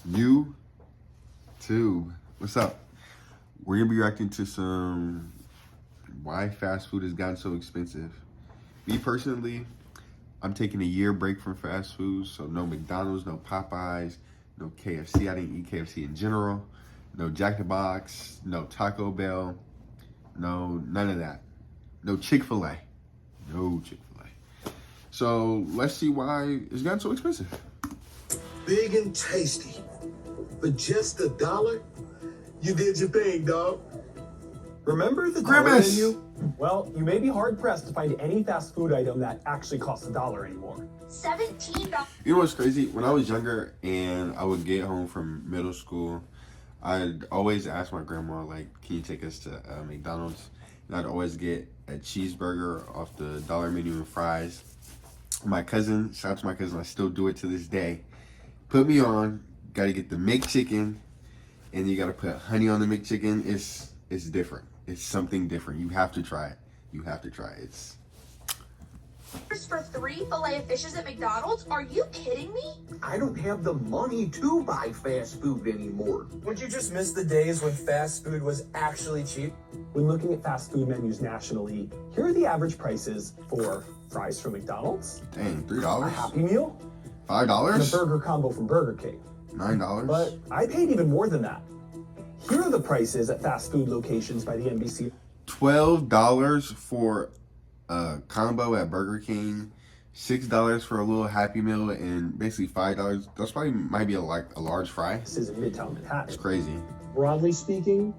YouTube. What's up? We're gonna be reacting to some why fast food has gotten so expensive. Me personally, I'm taking a year break from fast food, so no McDonald's, no Popeyes, no KFC. I didn't eat KFC in general. No Jack in the Box, no Taco Bell, no none of that. No Chick-fil-A. No Chick-fil-A. So let's see why it's gotten so expensive. Big and tasty. For just $1, you did your thing, dog. Remember the Grimace menu? Well, you may be hard-pressed to find any fast food item that actually costs $1 anymore. $17. You know what's crazy? When I was younger and I would get home from middle school, I'd always ask my grandma, like, can you take us to McDonald's? And I'd always get a cheeseburger off the dollar menu and fries. My cousin, shout out to my cousin, I still do it to this day. Put me on, gotta get the McChicken, and you gotta put honey on the McChicken. It's different. It's something different. You have to try it. You have to try it. It's For 3 filet of fishes at McDonald's? Are you kidding me? I don't have the money to buy fast food anymore. Would you just miss the days when fast food was actually cheap? When looking at fast food menus nationally, here are the average prices for fries from McDonald's, dang, a $3, Happy Meal, and a $5, burger combo from Burger King. $9. But I paid even more than that. Here are the prices at fast food locations by the NBC. $12 for a combo at Burger King, $6 for a little Happy Meal, and basically $5. That's probably might be a large fry. This is in Midtown Manhattan. It's crazy. Broadly speaking,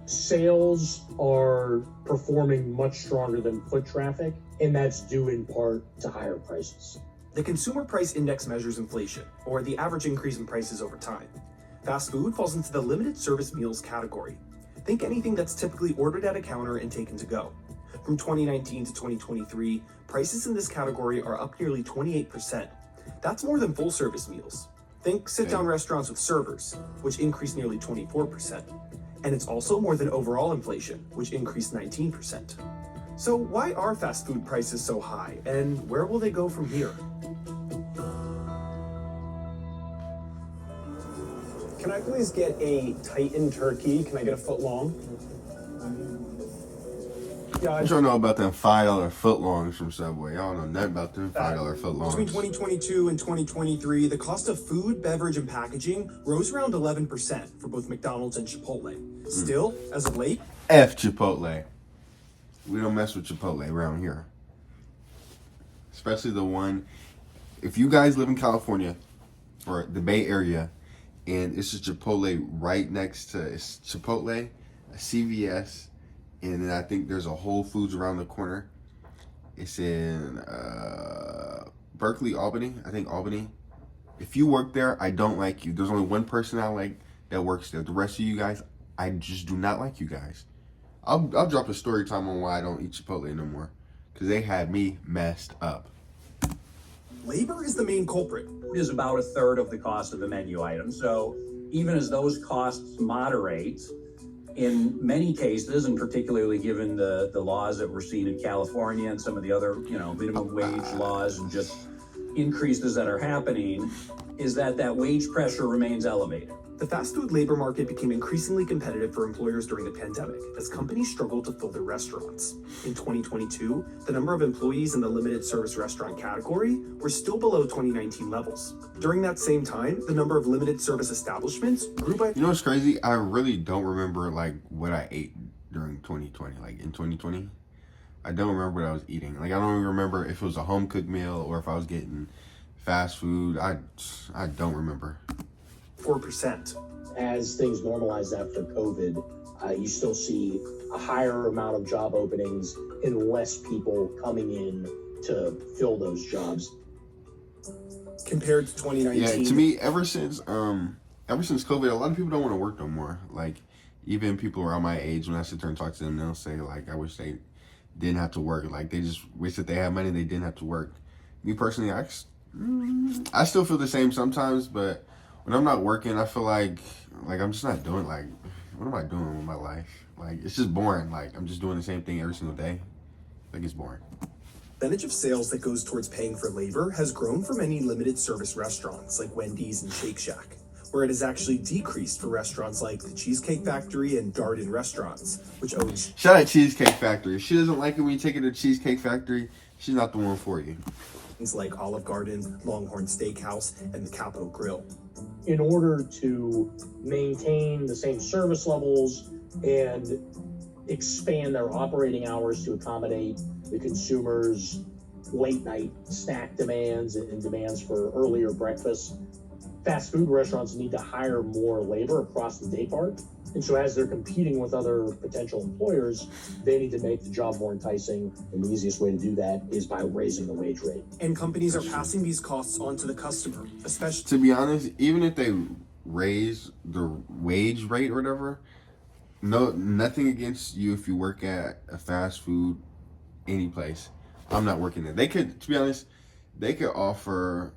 sales are performing much stronger than foot traffic, and that's due in part to higher prices. The Consumer Price Index measures inflation, or the average increase in prices over time. Fast food falls into the limited service meals category. Think anything that's typically ordered at a counter and taken to go. From 2019 to 2023, prices in this category are up nearly 28%. That's more than full service meals. Think sit-down restaurants with servers, which increased nearly 24%. And it's also more than overall inflation, which increased 19%. So why are fast food prices so high, and where will they go from here? Can I please get a Titan turkey? Can I get a foot long? Yeah, I don't know about them $5 footlongs from Subway. I don't know nothing about them $5 footlongs. Between 2022 and 2023, the cost of food, beverage, and packaging rose around 11% for both McDonald's and Chipotle. Still, as of late, F Chipotle. We don't mess with Chipotle around here. Especially the one, if you guys live in California or the Bay Area, and it's a Chipotle right next to, it's Chipotle, a CVS, and then I think there's a Whole Foods around the corner. It's in Berkeley, Albany. I think Albany. If you work there, I don't like you. There's only one person I like that works there. The rest of you guys, I just do not like you guys. I'll drop a story time on why I don't eat Chipotle no more. Because they had me messed up. labor is the main culprit. Is about 1/3 of the cost of the menu item. So even as those costs moderate, in many cases, and particularly given the laws that we're seeing in California and some of the other, minimum wage laws and just increases that are happening, is that wage pressure remains elevated. The fast food labor market became increasingly competitive for employers during the pandemic as companies struggled to fill their restaurants. In 2022, the number of employees in the limited service restaurant category were still below 2019 levels. During that same time, the number of limited service establishments grew by... You know what's crazy? I really don't remember what I ate during 2020. In 2020, I don't remember what I was eating. I don't even remember if it was a home cooked meal or if I was getting fast food. I don't remember. 4%. As things normalize after COVID, you still see a higher amount of job openings and less people coming in to fill those jobs. Compared to 2019. Yeah, to me, ever since COVID, a lot of people don't want to work no more. Even people around my age, when I sit there and talk to them, they'll say, I wish they didn't have to work. They just wish that they had money, they didn't have to work. Me personally, I still feel the same sometimes, but when I'm not working, I feel like I'm just not doing, what am I doing with my life? It's just boring. I'm just doing the same thing every single day. It's boring. Percentage of sales that goes towards paying for labor has grown for many limited service restaurants like Wendy's and Shake Shack, where it has actually decreased for restaurants like the Cheesecake Factory and Darden Restaurants, which owns Shout out Cheesecake Factory. If she doesn't like it when you take her to Cheesecake Factory, she's not the one for you. things like Olive Garden, Longhorn Steakhouse, and the Capitol Grill. In order to maintain the same service levels and expand their operating hours to accommodate the consumers' late night snack demands and demands for earlier breakfast, fast food restaurants need to hire more labor across the day part. And so as they're competing with other potential employers, they need to make the job more enticing. And the easiest way to do that is by raising the wage rate. And companies are passing these costs on to the customer, especially. To be honest, even if they raise the wage rate or whatever, nothing against you if you work at a fast food, any place. I'm not working there. They could, to be honest, they could offer,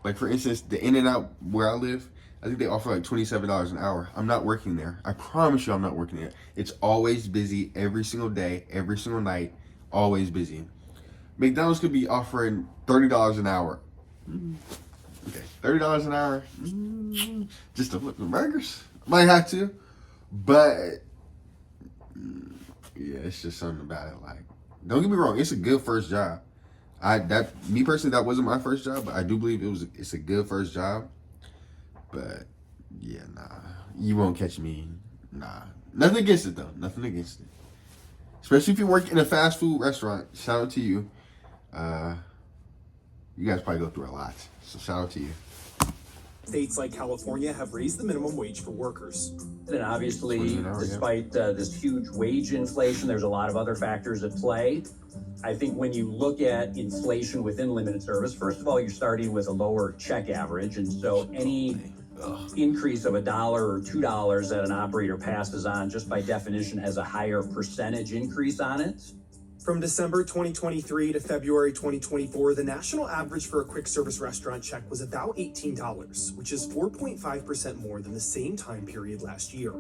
like for instance, the In-N-Out where I live, I think they offer like $27 an hour. I'm not working there. I promise you I'm not working there. It's always busy every single day, every single night, always busy. McDonald's could be offering $30 an hour. Okay, $30 an hour just to flip the burgers. Might have to, but yeah, it's just something about it. Like, don't get me wrong, it's a good first job. Me personally, that wasn't my first job, but I do believe it's a good first job. But yeah, nah, you won't catch me. Nah, nothing against it though. Nothing against it. Especially if you work in a fast food restaurant. Shout out to you. You guys probably go through a lot, so shout out to you. States like California have raised the minimum wage for workers. And obviously, despite this huge wage inflation, there's a lot of other factors at play. I think when you look at inflation within limited service, first of all, you're starting with a lower check average. And so any increase of $1 or $2 that an operator passes on, just by definition, has a higher percentage increase on it. From December 2023 to February 2024, the national average for a quick service restaurant check was about $18, which is 4.5% more than the same time period last year.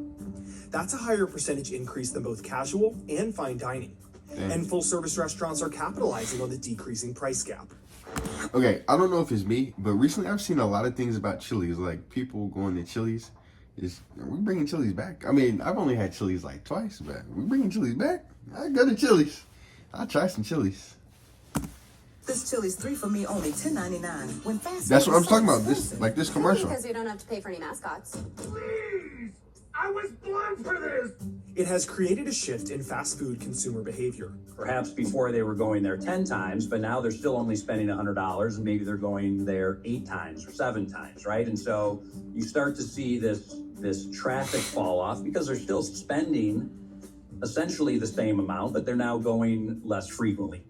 That's a higher percentage increase than both casual and fine dining. And full service restaurants are capitalizing on the decreasing price gap. Okay, I don't know if it's me, but recently I've seen a lot of things about Chili's, like people going to Chili's. Are we bringing Chili's back? I mean, I've only had Chili's like twice, but we bringing Chili's back? I go to Chili's. I'll try some Chili's. This Chili's 3 for me, only $10.99. When fast That's food what I'm is talking so about. This commercial. Because we don't have to pay for any mascots. Please! I was born for this! It has created a shift in fast food consumer behavior. Perhaps before they were going there 10 times, but now they're still only spending $100, and maybe they're going there 8 times or 7 times, right? And so you start to see this traffic fall off because they're still spending essentially the same amount, but they're now going less frequently.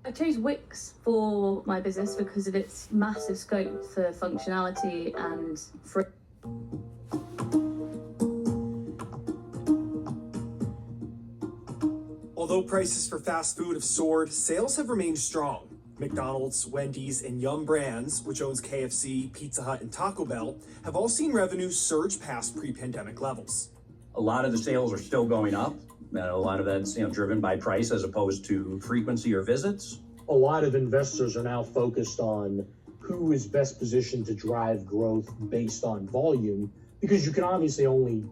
I chose Wix for my business because of its massive scope for functionality and for. Although prices for fast food have soared, sales have remained strong. McDonald's, Wendy's, and Yum Brands, which owns KFC, Pizza Hut, and Taco Bell, have all seen revenues surge past pre-pandemic levels. A lot of the sales are still going up. A lot of that's driven by price as opposed to frequency or visits. A lot of investors are now focused on who is best positioned to drive growth based on volume, because you can obviously only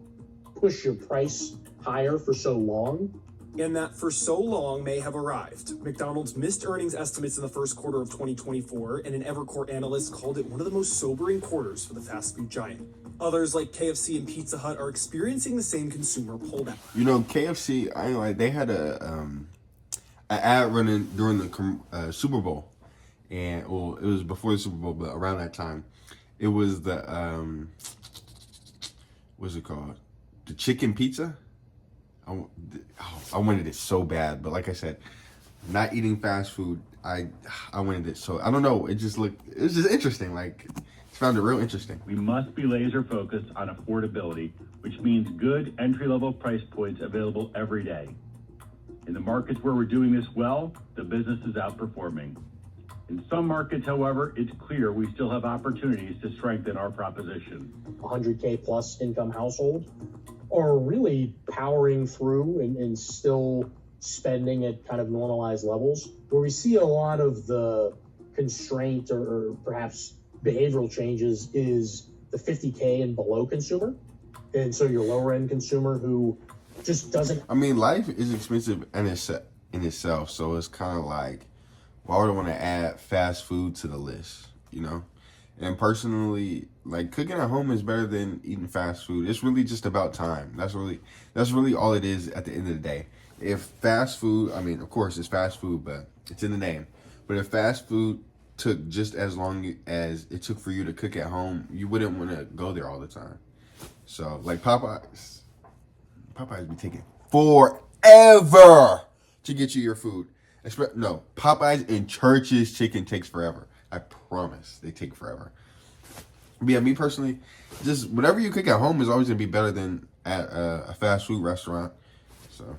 push your price higher for so long. And that for so long may have arrived. McDonald's missed earnings estimates in the first quarter of 2024, and an Evercore analyst called it one of the most sobering quarters for the fast food giant. Others like KFC and Pizza Hut are experiencing the same consumer pullback. You know, KFC, they had an ad running during the Super Bowl, and it was before the Super Bowl, but around that time, it was the what's it called? The chicken pizza. I wanted it so bad, but like I said, not eating fast food, I wanted it so. I don't know. It was just interesting. Like, I found it real interesting. We must be laser focused on affordability, which means good entry-level price points available every day. In the markets where we're doing this well, the business is outperforming. In some markets, however, it's clear we still have opportunities to strengthen our proposition. 100K plus income household are really powering through and still spending at kind of normalized levels. Where we see a lot of the constraint or perhaps behavioral changes is the 50K and below consumer. And so your lower end consumer who just doesn't. I mean, life is expensive in itself, so it's kind of like, why would I want to add fast food to the list, you know? And personally, like, cooking at home is better than eating fast food. It's really just about time. That's really all it is at the end of the day. If fast food, I mean, of course it's fast food, but it's in the name. But if fast food took just as long as it took for you to cook at home, you wouldn't want to go there all the time. So, like Popeyes be taking forever to get you your food. No, Popeyes and Church's chicken takes forever. I promise, they take forever. But yeah, me personally, just whatever you cook at home is always gonna be better than at a fast food restaurant. So,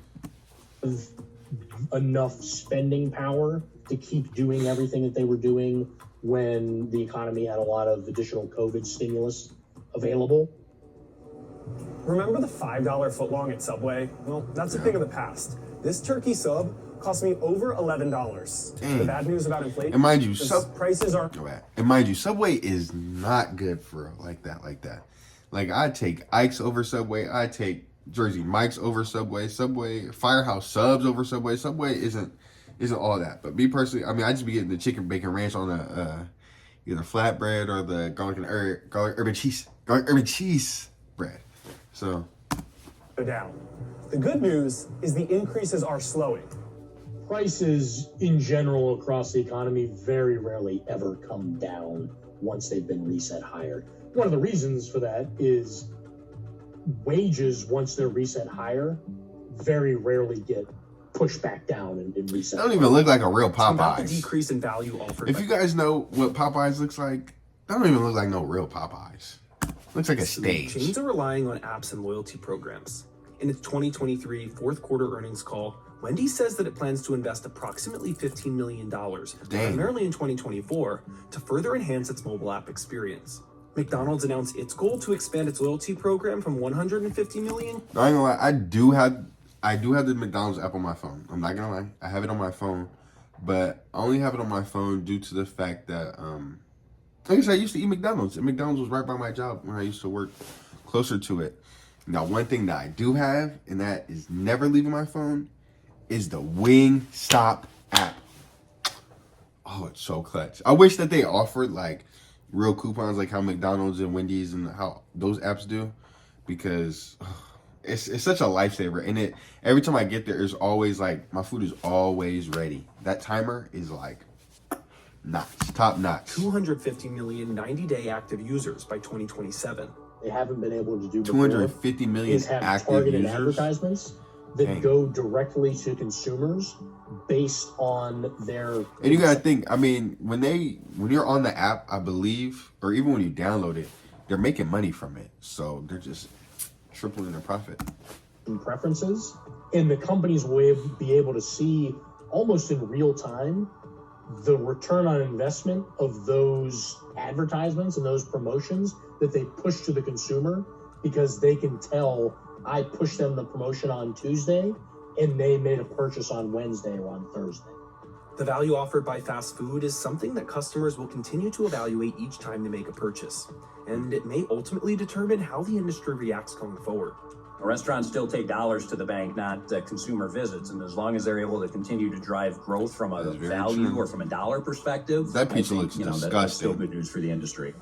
enough spending power to keep doing everything that they were doing when the economy had a lot of additional COVID stimulus available. Remember the $5 footlong at Subway? Well, that's a thing of the past. This turkey sub cost me over $11. Dang. The bad news about inflation. And mind you, prices are. Subway is not good for like that. Like, I take Ike's over Subway. I take Jersey Mike's over Subway. Subway, Firehouse Subs over Subway. Subway isn't all that. But me personally, I mean, I just be getting the chicken bacon ranch on the either flatbread or the garlic urban cheese bread. So, Go down. The good news is the increases are slowing. Prices in general across the economy very rarely ever come down once they've been reset higher. One of the reasons for that is wages, once they're reset higher, very rarely get pushed back down and reset. It don't even look like a real About the Popeyes. decrease in value offered. If you guys know what Popeyes looks like, that don't even look like no real Popeyes. Looks like a stage. Chains are relying on apps and loyalty programs. In its 2023 fourth quarter earnings call, Wendy's says that it plans to invest approximately $15 million, primarily in 2024, to further enhance its mobile app experience. McDonald's announced its goal to expand its loyalty program from $150 million. No, I ain't gonna lie, I do have the McDonald's app on my phone. I'm not gonna lie, I have it on my phone, but I only have it on my phone due to the fact that, like I said, I used to eat McDonald's, and McDonald's was right by my job when I used to work closer to it. Now, one thing that I do have, and that is never leaving my phone, is the Wingstop app. Oh, it's so clutch. I wish that they offered like real coupons like how McDonald's and Wendy's and how those apps do, because it's such a lifesaver. And every time I get there, it's always like my food is always ready. That timer is like top notch. 250 million 90-day active users by 2027. They haven't been able to do 250 million is have active targeted users. Advertisements that go directly to consumers based on their. And you gotta think, I mean, when you're on the app, I believe, or even when you download it, they're making money from it. So they're just tripling their profit. Preferences, and the companies will be able to see almost in real time the return on investment of those advertisements and those promotions that they push to the consumer, because they can tell, I pushed them the promotion on Tuesday and they made a purchase on Wednesday or on Thursday. The value offered by fast food is something that customers will continue to evaluate each time they make a purchase, and it may ultimately determine how the industry reacts going forward. Restaurants still take dollars to the bank, not consumer visits, and as long as they're able to continue to drive growth from a value or from a dollar perspective, that pizza looks disgusting. That's still good news for the industry.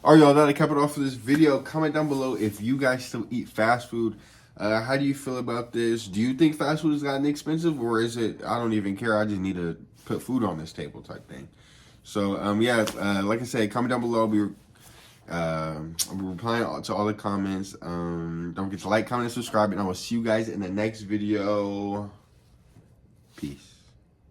Alright, y'all, that'll cap it off for this video. Comment down below if you guys still eat fast food. How do you feel about this? Do you think fast food has gotten expensive, or is it, I don't even care, I just need to put food on this table type thing? So, like I said, comment down below. I'll be replying to all the comments. Don't forget to like, comment, and subscribe, and I will see you guys in the next video. Peace.